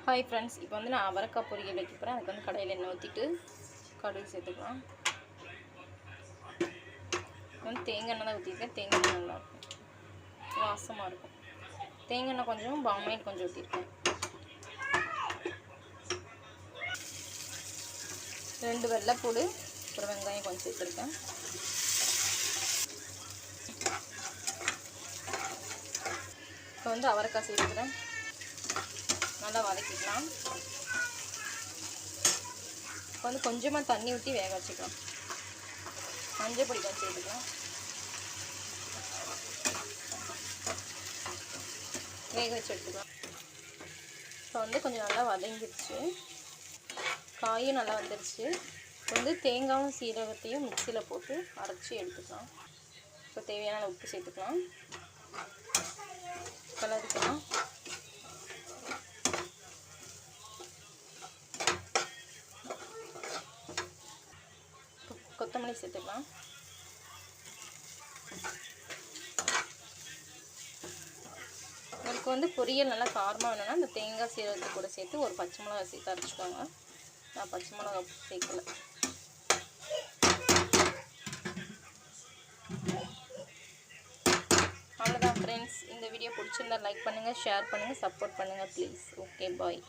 Hi friends, இப்போ வந்து நான் அவரைக்காய் பொரியல் வைக்க போகிறேன். அதுக்கு வந்து கடையில் எண்ணெய் ஊற்றிட்டு கடுகு சேர்த்துக்கலாம். வந்து தேங்காய் எண்ணெய் தான் ஊற்றிருக்கேன். தேங்காய் எண்ணெய் நல்லாயிருக்கும், வாசமாக இருக்கும். தேங்காய் எண்ணெய் கொஞ்சம், பாமாயில் கொஞ்சம் ஊற்றிருக்கேன். 2 வெள்ளைப்பூடு, அப்புறம் வெங்காயம் கொஞ்சம் சேர்த்துருக்கேன். இப்போ வந்து அவரைக்காய் சேர்த்துக்கிறேன். நல்லா வதக்கிக்கலாம். இப்போ வந்து கொஞ்சமாக தண்ணி ஊற்றி வேக வச்சுக்கலாம். மஞ்சள் பொடி கொஞ்சம் சேர்த்துக்கலாம். வேக வச்சு எடுத்துக்கலாம். இப்போ வந்து கொஞ்சம் நல்லா வதங்கிடுச்சு, காயும் நல்லா வந்துடுச்சு. இப்போ வந்து தேங்காயும் சீரகத்தையும் மிக்சியில் போட்டு அரைச்சி எடுத்துக்கலாம். இப்போ தேவையான உப்பு சேர்த்துக்கலாம், கலரிக்கலாம். கொத்தமல்லி சேர்த்துக்கலாம். உங்களுக்கு வந்து பொரியல் நல்லா காரமாக வேணும்னா இந்த தேங்காய் சீரகத்தை கூட சேர்த்து ஒரு பச்சை மிளகா சேர்த்து அரைச்சிக்கோங்க. நான் பச்சை மிளகா சேர்க்கல. அவ்வளோதான் ஃப்ரெண்ட்ஸ். இந்த வீடியோ பிடிச்சிருந்தா லைக் பண்ணுங்கள், ஷேர் பண்ணுங்கள், சப்போர்ட் பண்ணுங்கள் ப்ளீஸ். Okay, bye.